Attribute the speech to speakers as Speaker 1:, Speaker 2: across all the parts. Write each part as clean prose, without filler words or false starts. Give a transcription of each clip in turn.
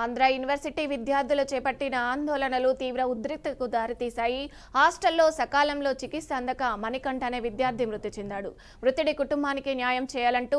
Speaker 1: Andhra university విద్యార్థులు చేపట్టిన ఆందోళనలు తీవ్ర ఉద్రిక్తతకు దారితీశాయి. హాస్టల్లో సకాలంలో చికిత్స అందక మణికంఠ అనే విద్యార్థి మృతి చెందాడు. మృతుడి కుటుంబానికి న్యాయం చేయాలంటూ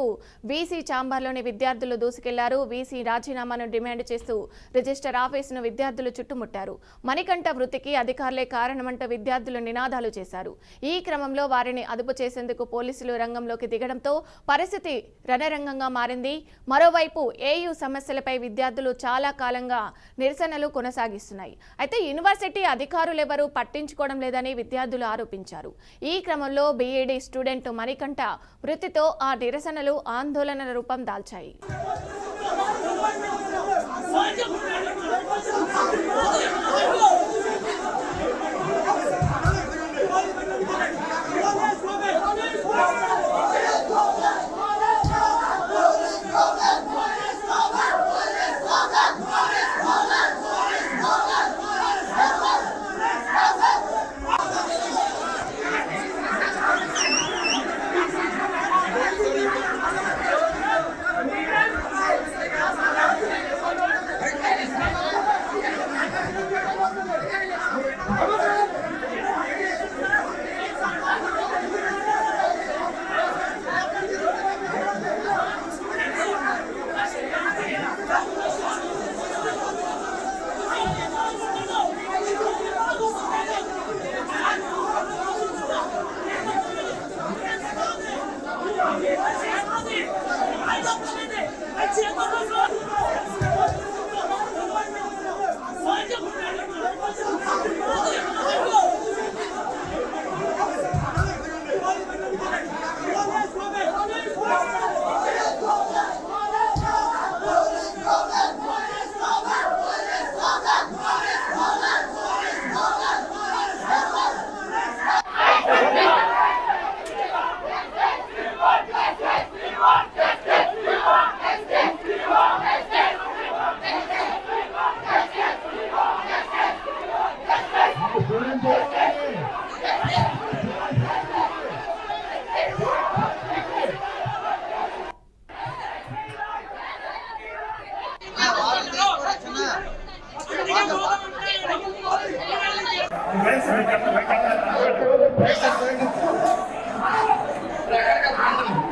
Speaker 1: వీసీ ఛాంబర్లోని విద్యార్థులు దూసుకెళ్లారు. వీసీ రాజీనామాను డిమాండ్ చేస్తూ రిజిస్టర్ ఆఫీసును విద్యార్థులు చుట్టుముట్టారు. మణికంఠ మృతికి అధికారులే కారణమంటూ విద్యార్థులు నినాదాలు చేశారు. ఈ క్రమంలో వారిని అదుపు చేసేందుకు పోలీసులు రంగంలోకి దిగడంతో పరిస్థితి రణరంగంగా మారింది. మరోవైపు ఏయూ సమస్యలపై విద్యార్థులు చాలా కాలంగా నిరసనలు కొనసాగిస్తున్నాయి. అయితే యూనివర్సిటీ అధికారులెవరూ పట్టించుకోవడం లేదని విద్యార్థులు ఆరోపించారు. ఈ క్రమంలో బీఈడీ స్టూడెంట్ మణికంఠ మృతితో ఆ నిరసనలు ఆందోళనల రూపం దాల్చాయి.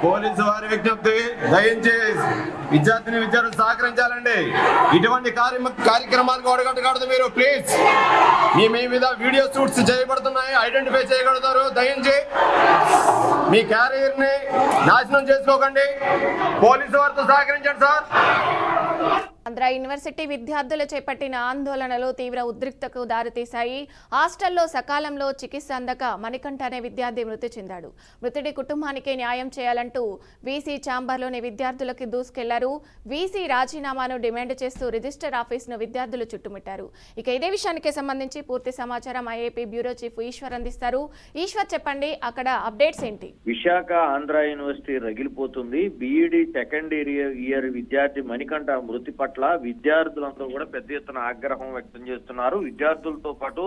Speaker 2: పోలీసు వారి విజ్ఞప్తి, దయచేసి విద్యార్థులు సహకరించాలండి. ఇటువంటి కార్యక్రమాలకు అడగట్టకూడదు. మీరు ప్లీజ్ మీ మీద వీడియో షూట్స్ చేయబడుతున్నాయి, ఐడెంటిఫై చేయగలుగుతారు. దయించి మీ క్యారియర్ ని నాశనం చేసుకోకండి. పోలీసు వారితో సహకరించండి సార్.
Speaker 1: ఆంధ్ర యూనివర్సిటీ విద్యార్థులు చేపట్టిన ఆందోళనలు తీవ్ర ఉద్రిక్తతకు దారితీశాయి. హాస్టల్లో సకాలంలో చికిత్స అందక మణికంఠ అనే విద్యార్థి మృతి చెందాడు. మృతుడి కుటుంబానికి న్యాయం చేయాలంటూ వీసీ ఛాంబర్లోని విద్యార్థులకు దూసుకెళ్లారు. వీసీ రాజీనామాను డిమాండ్ చేస్తూ రిజిస్టర్ ఆఫీసును విద్యార్థులు చుట్టుముట్టారు. ఇక ఇదే విషయానికి సంబంధించి పూర్తి సమాచారం ఐఏపీ బ్యూరో చీఫ్ ఈశ్వర్ అందిస్తారు. ఈశ్వర్, చెప్పండి, అక్కడ అప్డేట్స్ ఏంటి?
Speaker 3: విశాఖ ఆంధ్ర యూనివర్సిటీ రగిలిపోతుంది. బీఈడీ సెకండ్ ఇయర్ విద్యార్థి మణికంఠ మృతి పట్ల విద్యార్థులందరూ కూడా పెద్ద ఎత్తున ఆగ్రహం వ్యక్తం చేస్తున్నారు. విద్యార్థులతో పాటు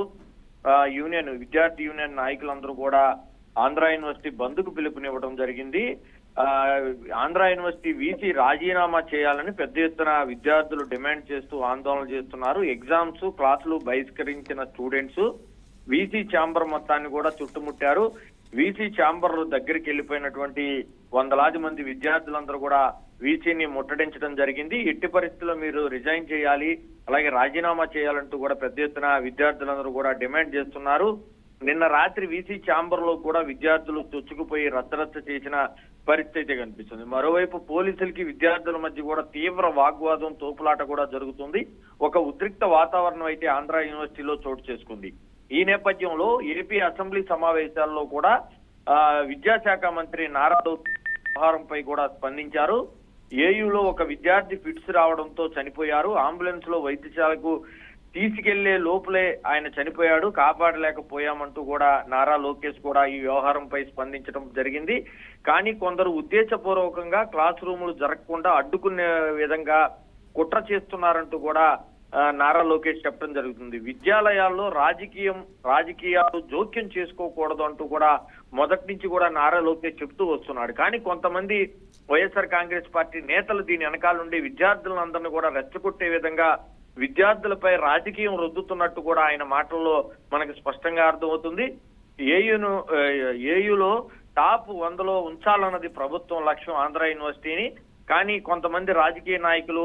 Speaker 3: విద్యార్థి యూనియన్ నాయకులందరూ కూడా ఆంధ్ర యూనివర్సిటీ బంద్కు పిలుపునివ్వడం జరిగింది. ఆంధ్ర యూనివర్సిటీ వీసీ రాజీనామా చేయాలని పెద్ద ఎత్తున విద్యార్థులు డిమాండ్ చేస్తూ ఆందోళన చేస్తున్నారు. ఎగ్జామ్స్ క్లాసులు బహిష్కరించిన స్టూడెంట్స్ వీసీ ఛాంబర్ మొత్తాన్ని కూడా చుట్టుముట్టారు. వీసీ ఛాంబర్ దగ్గరికి వెళ్ళిపోయినటువంటి వందలాది మంది విద్యార్థులందరూ కూడా వీసీని ముట్టడించడం జరిగింది. ఎట్టి పరిస్థితుల్లో మీరు రిజైన్ చేయాలి, అలాగే రాజీనామా చేయాలంటూ కూడా పెద్ద ఎత్తున విద్యార్థులందరూ కూడా డిమాండ్ చేస్తున్నారు. నిన్న రాత్రి వీసీ ఛాంబర్ లో కూడా విద్యార్థులు చొచ్చుకుపోయి రచ్చరచ్చ చేసిన పరిస్థితి కనిపిస్తుంది. మరోవైపు పోలీసులకి విద్యార్థుల మధ్య కూడా తీవ్ర వాగ్వాదం, తోపులాట కూడా జరుగుతుంది. ఒక ఉద్రిక్త వాతావరణం అయితే ఆంధ్ర యూనివర్సిటీలో చోటు చేసుకుంది. ఈ నేపథ్యంలో ఏపీ అసెంబ్లీ సమావేశాల్లో కూడా విద్యాశాఖ మంత్రి నారా లోకేష్ వ్యవహారంపై కూడా స్పందించారు. ఏయూలో ఒక విద్యార్థి ఫిట్స్ రావడంతో చనిపోయారు. అంబులెన్స్ లో వైద్యశాలకు తీసుకెళ్లే లోపలే ఆయన చనిపోయాడు, కాపాడలేకపోయామంటూ కూడా నారా లోకేష్ కూడా ఈ వ్యవహారంపై స్పందించడం జరిగింది. కానీ కొందరు ఉద్దేశపూర్వకంగా క్లాస్ రూములు జరగకుండా అడ్డుకునే విధంగా కుట్ర చేస్తున్నారంటూ కూడా నారా లోకేష్ చెప్పడం జరుగుతుంది. విద్యాలయాల్లో రాజకీయాలు జోక్యం చేసుకోకూడదు అంటూ కూడా మొదటి నుంచి కూడా నారా లోకేష్ చెప్తూ వస్తున్నాడు. కానీ కొంతమంది వైఎస్ఆర్ కాంగ్రెస్ పార్టీ నేతలు దీని వెనకాల నుండి విద్యార్థులందరినీ కూడా రెచ్చగొట్టే విధంగా విద్యార్థులపై రాజకీయం రుద్దుతున్నట్టు కూడా ఆయన మాటల్లో మనకి స్పష్టంగా అర్థమవుతుంది. ఏయులో టాప్ 100లో ఉంచాలన్నది ప్రభుత్వం లక్ష్యం ఆంధ్ర యూనివర్సిటీని. కానీ కొంతమంది రాజకీయ నాయకులు,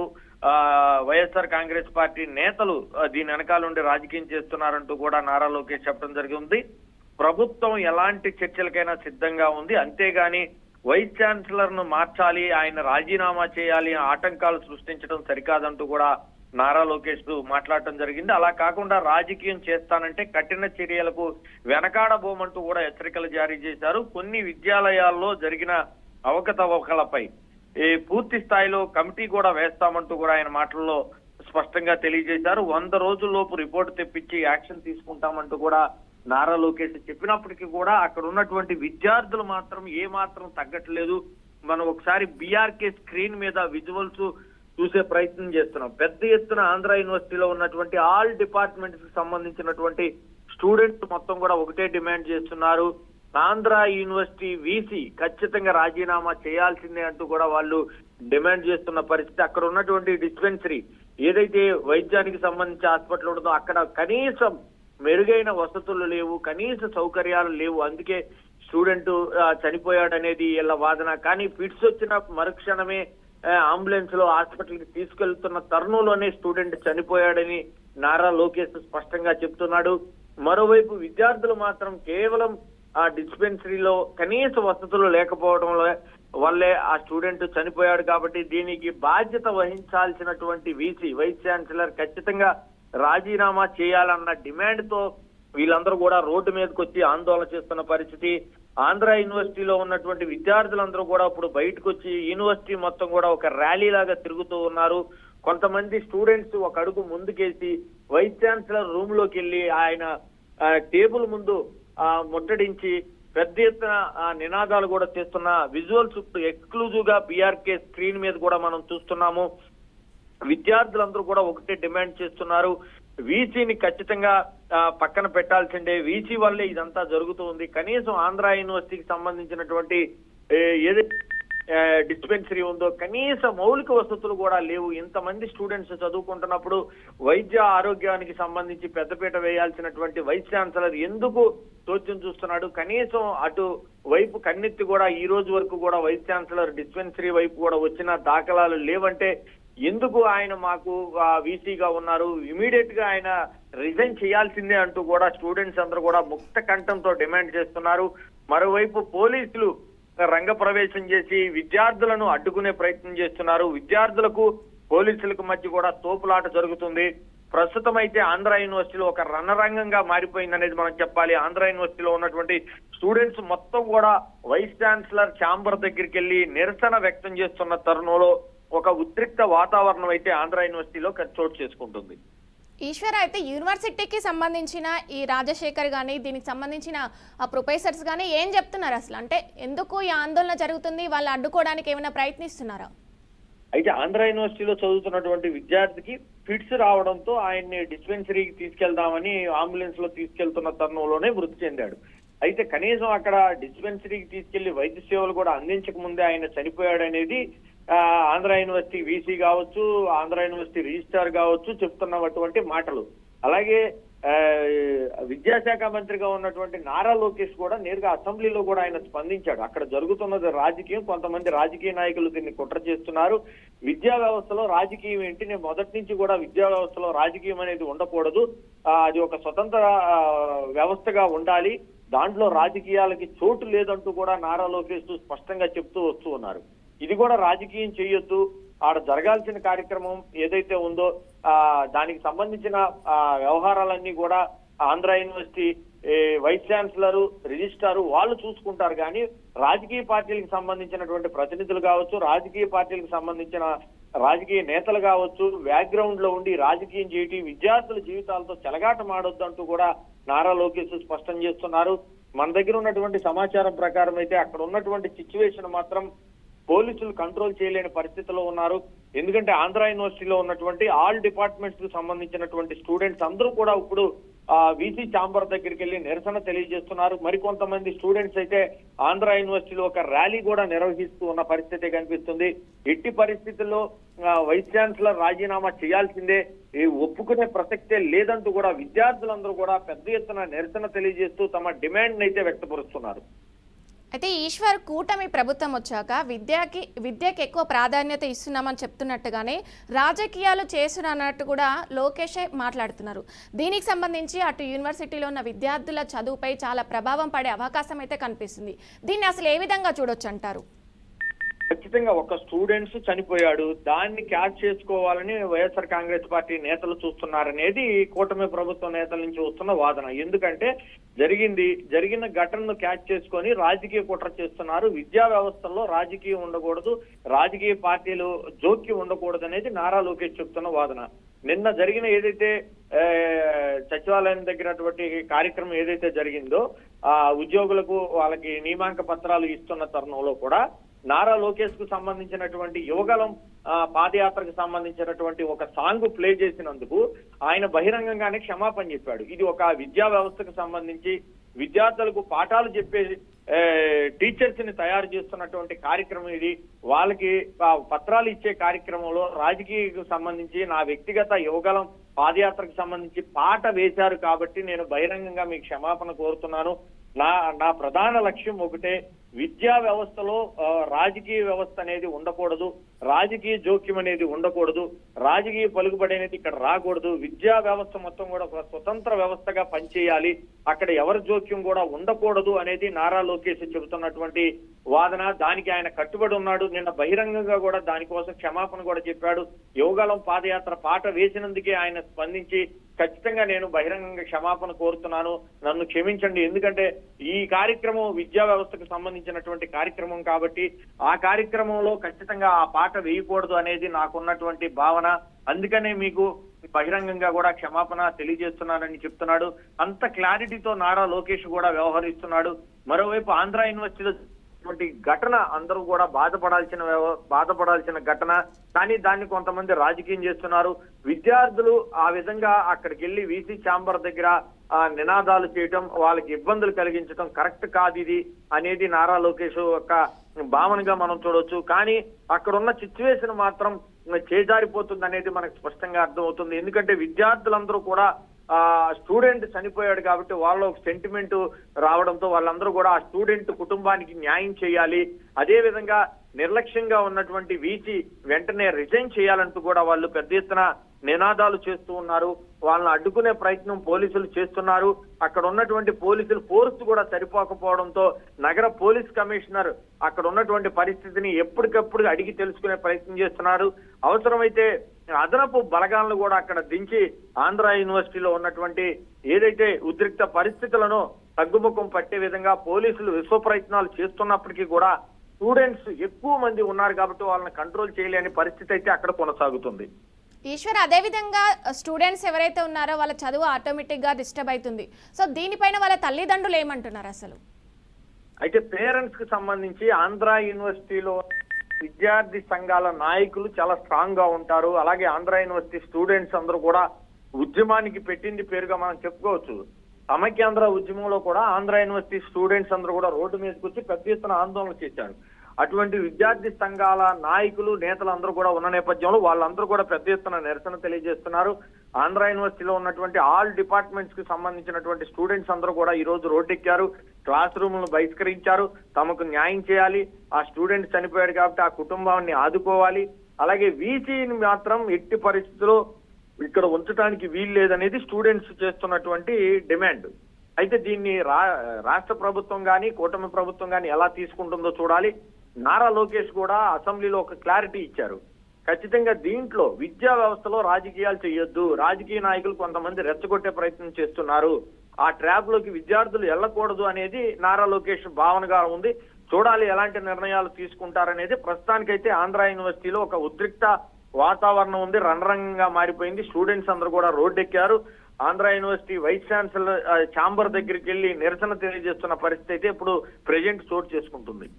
Speaker 3: వైఎస్ఆర్ కాంగ్రెస్ పార్టీ నేతలు దీని వెనకాల ఉండి రాజకీయం చేస్తున్నారంటూ కూడా నారా లోకేష్ చెప్పడం జరిగింది. ప్రభుత్వం ఎలాంటి చర్చలకైనా సిద్ధంగా ఉంది, అంతేగాని వైస్ ఛాన్సలర్ ను మార్చాలి, ఆయన రాజీనామా చేయాలి, ఆటంకాలు సృష్టించడం సరికాదంటూ కూడా నారా లోకేష్ మాట్లాడటం జరిగింది. అలా కాకుండా రాజకీయం చేస్తానంటే కఠిన చర్యలకు వెనకాడబోమంటూ కూడా హెచ్చరికలు జారీ చేశారు. కొన్ని విద్యాలయాల్లో జరిగిన అవకతవకలపై పూర్తి స్థాయిలో కమిటీ కూడా వేస్తామంటూ కూడా ఆయన మాటల్లో స్పష్టంగా తెలియజేశారు. 100 రోజుల్లోపు రిపోర్ట్ తెప్పించి యాక్షన్ తీసుకుంటామంటూ కూడా నారా లోకేష్ చెప్పినప్పటికీ కూడా అక్కడ ఉన్నటువంటి విద్యార్థులు మాత్రం ఏ మాత్రం తగ్గట్లేదు. మనం ఒకసారి బీఆర్కే స్క్రీన్ మీద విజువల్స్ చూసే ప్రయత్నం చేస్తున్నాం. పెద్ద ఎత్తున ఆంధ్ర యూనివర్సిటీలో ఉన్నటువంటి ఆల్ డిపార్ట్మెంట్స్ కి సంబంధించినటువంటి స్టూడెంట్స్ మొత్తం కూడా ఒకటే డిమాండ్ చేస్తున్నారు. ఆంధ్ర యూనివర్సిటీ వీసీ ఖచ్చితంగా రాజీనామా చేయాల్సిందే అంటూ కూడా వాళ్ళు డిమాండ్ చేస్తున్న పరిస్థితి. అక్కడ ఉన్నటువంటి డిస్పెన్సరీ ఏదైతే వైద్యానికి సంబంధించి హాస్పిటల్ ఉంటుందో అక్కడ కనీసం మెరుగైన వసతులు లేవు, కనీస సౌకర్యాలు లేవు. అందుకే స్టూడెంట్ చనిపోయాడనేది వీళ్ళ వాదన. కానీ ఫిట్స్ వచ్చిన మరుక్షణమే అంబులెన్స్ లో హాస్పిటల్ కి తీసుకెళ్తున్న తరుణంలోనే స్టూడెంట్ చనిపోయాడని నారా లోకేష్ స్పష్టంగా చెప్తున్నాడు. మరోవైపు విద్యార్థులు మాత్రం కేవలం ఆ డిస్పెన్సరీలో కనీస వసతులు లేకపోవడం వల్లే ఆ స్టూడెంట్ చనిపోయాడు. కాబట్టి దీనికి బాధ్యత వహించాల్సినటువంటి వీసీ వైస్ ఛాన్సలర్ ఖచ్చితంగా రాజీనామా చేయాలన్న డిమాండ్ తో వీళ్ళందరూ కూడా రోడ్డు మీదకి వచ్చి ఆందోళన చేస్తున్న పరిస్థితి. ఆంధ్ర యూనివర్సిటీలో ఉన్నటువంటి విద్యార్థులందరూ కూడా ఇప్పుడు బయటకు వచ్చి యూనివర్సిటీ మొత్తం కూడా ఒక ర్యాలీ లాగా తిరుగుతూ ఉన్నారు. కొంతమంది స్టూడెంట్స్ ఒక అడుగు ముందుకేసి వైస్ ఛాన్సలర్ రూమ్ లోకి వెళ్ళి ఆయన టేబుల్ ముందు ముట్టడించి పెద్ద ఎత్తున నినాదాలు కూడా చేస్తున్న విజువల్స్ ఎక్స్క్లూజివ్ గా బీఆర్కే స్క్రీన్ మీద కూడా మనం చూస్తున్నాము. విద్యార్థులందరూ కూడా ఒకటే డిమాండ్ చేస్తున్నారు, వీసీని ఖచ్చితంగా పక్కన పెట్టాల్సిందే, వీసీ వల్లే ఇదంతా జరుగుతుంది. కనీసం ఆంధ్ర యూనివర్సిటీకి సంబంధించినటువంటి ఏదైతే డిస్పెన్సరీ ఉందో కనీస మౌలిక వసతులు కూడా లేవు. ఇంతమంది స్టూడెంట్స్ చదువుకుంటున్నప్పుడు వైద్య ఆరోగ్యానికి సంబంధించి పెద్దపీట వేయాల్సినటువంటి వైస్ ఛాన్సలర్ ఎందుకు చోద్యం చూస్తున్నాడు? కనీసం అటు వైపు కన్నెత్తి కూడా ఈ రోజు వరకు కూడా వైస్ ఛాన్సలర్ డిస్పెన్సరీ వైపు కూడా వచ్చిన దాఖలాలు లేవంటే ఎందుకు ఆయన మాకు వీసీగా ఉన్నారు, ఇమీడియట్ గా ఆయన రిజైన్ చేయాల్సిందే అంటూ కూడా స్టూడెంట్స్ అందరూ కూడా ముక్త కంఠంతో డిమాండ్ చేస్తున్నారు. మరోవైపు పోలీసులు రంగప్రవేశం చేసి విద్యార్థులను అడ్డుకునే ప్రయత్నం చేస్తున్నారు. విద్యార్థులకు పోలీసులకు మధ్య కూడా తోపులాట జరుగుతుంది. ప్రస్తుతం అయితే ఆంధ్ర యూనివర్సిటీలో ఒక రణరంగంగా మారిపోయిందనేది మనం చెప్పాలి. ఆంధ్ర యూనివర్సిటీలో ఉన్నటువంటి స్టూడెంట్స్ మొత్తం కూడా వైస్ ఛాన్సలర్ ఛాంబర్ దగ్గరికి వెళ్లి నిరసన వ్యక్తం చేస్తున్న తరుణంలో ఒక ఉద్రిక్త వాతావరణం అయితే ఆంధ్ర యూనివర్సిటీలో చోటు చేసుకుంటుంది.
Speaker 1: ఈశ్వర్, అయితే యూనివర్సిటీకి సంబంధించిన ఈ రాజశేఖర్ కానీ దీనికి సంబంధించిన ఆ ప్రొఫెసర్స్ కానీ ఏం చెప్తున్నారు అసలు? అంటే ఎందుకు ఈ ఆందోళన జరుగుతుంది, వాళ్ళు అడ్డుకోవడానికి ఏమైనా ప్రయత్నిస్తున్నారా?
Speaker 3: అయితే ఆంధ్ర యూనివర్సిటీలో చదువుతున్నటువంటి విద్యార్థికి ఫిట్స్ రావడంతో ఆయన్ని డిస్పెన్సరీకి తీసుకెళ్దామని అంబులెన్స్ లో తీసుకెళ్తున్న తరుణంలోనే మృతి చెందాడు. అయితే కనీసం అక్కడ డిస్పెన్సరీకి తీసుకెళ్లి వైద్య సేవలు కూడా అందించక ముందే ఆయన చనిపోయాడు అనేది ఆంధ్ర యూనివర్సిటీ వీసీ కావచ్చు, ఆంధ్ర యూనివర్సిటీ రిజిస్ట్రార్ కావచ్చు చెప్తున్నటువంటి మాటలు. అలాగే విద్యాశాఖ మంత్రిగా ఉన్నటువంటి నారా లోకేష్ కూడా నేరుగా అసెంబ్లీలో కూడా ఆయన స్పందించాడు. అక్కడ జరుగుతున్నది రాజకీయం, కొంతమంది రాజకీయ నాయకులు దీన్ని కుట్ర చేస్తున్నారు. విద్యా వ్యవస్థలో రాజకీయం ఏంటి? నేను మొదటి నుంచి కూడా విద్యా వ్యవస్థలో రాజకీయం అనేది ఉండకూడదు, అది ఒక స్వతంత్ర వ్యవస్థగా ఉండాలి, దాంట్లో రాజకీయాలకి చోటు లేదంటూ కూడా నారా లోకేష్ స్పష్టంగా చెప్తూ వస్తూ ఉన్నారు. ఇది కూడా రాజకీయం చేయొద్దు, ఆడ జరగాల్సిన కార్యక్రమం ఏదైతే ఉందో దానికి సంబంధించిన వ్యవహారాలన్నీ కూడా Andhra university vice chancellor registrar వాళ్ళు చూసుకుంటారు. కానీ రాజకీయ పార్టీలకు సంబంధించినటువంటి ప్రతినిధులు కావచ్చు, రాజకీయ పార్టీలకు సంబంధించిన రాజకీయ నేతలు కావచ్చు, బ్యాక్గ్రౌండ్ లో ఉండి రాజకీయం చేయటి విద్యార్థుల జీవితాలతో చెలగాటమాడొద్దు అంటూ కూడా నారా లోకేష్ స్పష్టం చేస్తున్నారు. మన దగ్గర ఉన్నటువంటి సమాచారం ప్రకారం అయితే అక్కడ ఉన్నటువంటి సిచ్యువేషన్ మాత్రం పోలీసులు కంట్రోల్ చేయలేని పరిస్థితిలో ఉన్నారు. ఎందుకంటే ఆంధ్ర యూనివర్సిటీలో ఉన్నటువంటి ఆల్ డిపార్ట్మెంట్స్ కు సంబంధించినటువంటి స్టూడెంట్స్ అందరూ కూడా ఇప్పుడు వీసీ ఛాంబర్ దగ్గరికి వెళ్ళి నిరసన తెలియజేస్తున్నారు. మరికొంతమంది స్టూడెంట్స్ అయితే ఆంధ్ర యూనివర్సిటీలో ఒక ర్యాలీ కూడా నిర్వహిస్తూ ఉన్న పరిస్థితి కనిపిస్తుంది. ఎట్టి పరిస్థితుల్లో వైస్ ఛాన్సలర్ రాజీనామా చేయాల్సిందే, ఒప్పుకునే ప్రసక్తే లేదంటూ కూడా విద్యార్థులందరూ కూడా పెద్ద ఎత్తున నిరసన తెలియజేస్తూ తమ డిమాండ్ అయితే వ్యక్తపరుస్తున్నారు.
Speaker 1: అయితే ఈశ్వర్, కూటమి ప్రభుత్వం వచ్చాక విద్యకి ఎక్కువ ప్రాధాన్యత ఇస్తున్నామని చెప్తున్నట్టుగానే రాజకీయాలు చేస్తున్నట్టు కూడా లోకేషే మాట్లాడుతున్నారు. దీనికి సంబంధించి అటు యూనివర్సిటీలో ఉన్న విద్యార్థుల చదువుపై చాలా ప్రభావం పడే అవకాశం అయితే కనిపిస్తుంది. దీన్ని అసలు ఏ విధంగా చూడొచ్చు అంటారు?
Speaker 3: ఖచ్చితంగా ఒక స్టూడెంట్స్ చనిపోయాడు, దాన్ని క్యాచ్ చేసుకోవాలని వైఎస్ఆర్ కాంగ్రెస్ పార్టీ నేతలు చూస్తున్నారనేది కూటమి ప్రభుత్వ నేతల నుంచి వస్తున్న వాదన. ఎందుకంటే జరిగిన ఘటనను క్యాచ్ చేసుకొని రాజకీయ కుట్ర చేస్తున్నారు. విద్యా వ్యవస్థలో రాజకీయం ఉండకూడదు, రాజకీయ పార్టీలు జోక్యం ఉండకూడదు అనేది నారా లోకేష్ చెప్తున్న వాదన. నిన్న జరిగిన ఏదైతే సచివాలయం దగ్గరటువంటి కార్యక్రమం ఏదైతే జరిగిందో, ఆ ఉద్యోగులకు వాళ్ళకి నియామక పత్రాలు ఇస్తున్న తరుణంలో కూడా నారా లోకేష్ కు సంబంధించినటువంటి యువగలం పాదయాత్రకు సంబంధించినటువంటి ఒక సాంగ్ ప్లే చేసినందుకు ఆయన బహిరంగంగానే క్షమాపణ చెప్పాడు. ఇది ఒక విద్యా వ్యవస్థకు సంబంధించి విద్యార్థులకు పాఠాలు చెప్పే టీచర్స్ ని తయారు చేస్తున్నటువంటి కార్యక్రమం ఇది. వాళ్ళకి పత్రాలు ఇచ్చే కార్యక్రమంలో రాజకీయకు సంబంధించి నా వ్యక్తిగత యువగలం పాదయాత్రకు సంబంధించి పాట వేశారు కాబట్టి నేను బహిరంగంగా మీకు క్షమాపణ కోరుతున్నాను. నా ప్రధాన లక్ష్యం ఒకటే, విద్యా వ్యవస్థలో రాజకీయ వ్యవస్థ అనేది ఉండకూడదు, రాజకీయ జోక్యం అనేది ఉండకూడదు, రాజకీయ పలుకుబడి అనేది ఇక్కడ రాకూడదు. విద్యా వ్యవస్థ మొత్తం కూడా ఒక స్వతంత్ర వ్యవస్థగా పనిచేయాలి, అక్కడ ఎవరి జోక్యం కూడా ఉండకూడదు అనేది నారా లోకేష్ చెబుతున్నటువంటి వాదన. దానికి ఆయన కట్టుబడి ఉన్నాడు. నిన్న బహిరంగంగా కూడా దానికోసం క్షమాపణ కూడా చెప్పాడు. యువగలం పాదయాత్ర పాట వేసినందుకే ఆయన స్పందించి ఖచ్చితంగా నేను బహిరంగంగా క్షమాపణ కోరుతున్నాను, నన్ను క్షమించండి, ఎందుకంటే ఈ కార్యక్రమం విద్యా వ్యవస్థకు సంబంధించినటువంటి కార్యక్రమం కాబట్టి ఆ కార్యక్రమంలో ఖచ్చితంగా ఆ పాట వేయకూడదు అనేది నాకున్నటువంటి భావన. అందుకనే మీకు బహిరంగంగా కూడా క్షమాపణ తెలియజేస్తున్నానని చెప్తున్నాడు. అంత క్లారిటీతో నారా లోకేష్ కూడా వ్యవహరిస్తున్నాడు. మరోవైపు ఆంధ్ర యూనివర్సిటీలో ఘటన అందరూ కూడా బాధపడాల్సిన ఘటన, కానీ దాన్ని కొంతమంది రాజకీయం చేస్తున్నారు. విద్యార్థులు ఆ విధంగా అక్కడికి వెళ్లి వీసీ ఛాంబర్ దగ్గర నినాదాలు చేయటం, వాళ్ళకి ఇబ్బందులు కలిగించడం కరెక్ట్ కాదు ఇది అనేది నారా లోకేష్ యొక్క భావనగా మనం చూడొచ్చు. కానీ అక్కడ ఉన్న సిచ్యువేషన్ మాత్రం చేజారిపోతుంది అనేది మనకు స్పష్టంగా అర్థమవుతుంది. ఎందుకంటే విద్యార్థులందరూ కూడా స్టూడెంట్ చనిపోయాడు కాబట్టి వాళ్ళు ఒక సెంటిమెంట్ రావడంతో వాళ్ళందరూ కూడా ఆ స్టూడెంట్ కుటుంబానికి న్యాయం చేయాలి, అదే విధంగా నిర్లక్ష్యంగా ఉన్నటువంటి వీసీ వెంటనే రిజైన్ చేయాలంటూ కూడా వాళ్ళు పెద్ద ఎత్తున నినాదాలు చేస్తూ ఉన్నారు. వాళ్ళని అడ్డుకునే ప్రయత్నం పోలీసులు చేస్తున్నారు. అక్కడ ఉన్నటువంటి పోలీసులు ఫోర్స్ కూడా సరిపోకపోవడంతో నగర పోలీస్ కమిషనర్ అక్కడ ఉన్నటువంటి పరిస్థితిని ఎప్పటికప్పుడు అడిగి తెలుసుకునే ప్రయత్నం చేస్తున్నారు. అవసరమైతే అదనపు బలగాలను కూడా అక్కడ దించి ఆంధ్ర యూనివర్సిటీలో ఉన్నటువంటి ఏదైతే ఉద్రిక్త పరిస్థితులను తగ్గుముఖం పట్టే విధంగా పోలీసులు విశ్వ ప్రయత్నాలు చేస్తున్నప్పటికీ కూడా స్టూడెంట్స్ ఎక్కువ మంది ఉన్నారు కాబట్టి వాళ్ళని కంట్రోల్ చేయలేని పరిస్థితి అయితే అక్కడ కొనసాగుతుంది.
Speaker 1: ఈశ్వర్, అదే విధంగా స్టూడెంట్స్ ఎవరైతే ఉన్నారో వాళ్ళ చదువు ఆటోమేటిక్ గా డిస్టర్బ్ అవుతుంది. సో దీనిపైన వాళ్ళ తల్లిదండ్రులు ఏమంటున్నారు అసలు?
Speaker 3: అయితే పేరెంట్స్ కి సంబంధించి ఆంధ్ర యూనివర్సిటీలో విద్యార్థి సంఘాల నాయకులు చాలా స్ట్రాంగ్ గా ఉంటారు. అలాగే ఆంధ్ర యూనివర్సిటీ స్టూడెంట్స్ అందరూ కూడా ఉద్యమానికి పెట్టింది పేరుగా మనం చెప్పుకోవచ్చు. సమైక్యాంధ్ర ఉద్యమంలో కూడా ఆంధ్ర యూనివర్సిటీ స్టూడెంట్స్ అందరూ కూడా రోడ్డు మీదకి వచ్చి పెద్ద ఎత్తున ఆందోళన చేశారు. అటువంటి విద్యార్థి సంఘాల నాయకులు నేతలు అందరూ కూడా ఉన్న నేపథ్యంలో వాళ్ళందరూ కూడా పెద్ద ఎత్తున నిరసన తెలియజేస్తున్నారు. ఆంధ్ర యూనివర్సిటీలో ఉన్నటువంటి ఆల్ డిపార్ట్మెంట్స్ కి సంబంధించినటువంటి స్టూడెంట్స్ అందరూ కూడా ఈ రోజు రోడ్డెక్కారు, క్లాస్ రూమ్లను బహిష్కరించారు. తమకు న్యాయం చేయాలి, ఆ స్టూడెంట్ చనిపోయాడు కాబట్టి ఆ కుటుంబాన్ని ఆదుకోవాలి, అలాగే వీసీని మాత్రం ఎట్టి పరిస్థితుల్లో ఇక్కడ ఉంచడానికి వీలు లేదనేది స్టూడెంట్స్ చేస్తున్నటువంటి డిమాండ్. అయితే దీన్ని రాష్ట్ర ప్రభుత్వం కానీ కూటమి ప్రభుత్వం కానీ ఎలా తీసుకుంటుందో చూడాలి. నారా లోకేష్ కూడా అసెంబ్లీలో ఒక క్లారిటీ ఇచ్చారు. ఖచ్చితంగా దీంట్లో విద్యా వ్యవస్థలో రాజకీయాలు చేయొద్దు, రాజకీయ నాయకులు కొంతమంది రెచ్చగొట్టే ప్రయత్నం చేస్తున్నారు, ఆ ట్రాప్ లోకి విద్యార్థులు వెళ్ళకూడదు అనేది నారా లోకేష్ భావనగా ఉంది. చూడాలి ఎలాంటి నిర్ణయాలు తీసుకుంటారనేది. ప్రస్తుతానికైతే ఆంధ్ర యూనివర్సిటీలో ఒక ఉద్రిక్త వాతావరణం ఉంది, రణరంగంగా మారిపోయింది. స్టూడెంట్స్ అందరూ కూడా రోడ్డెక్కారు. Andhra university vice chancellor chamber దగ్గరికి వెళ్లి నిరసన తెలియజేస్తున్న పరిస్థితి అయితే ఇప్పుడు ప్రెజెంట్ చోటు చేసుకుంటుంది.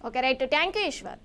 Speaker 1: Okay, right. Thank you Eshwar.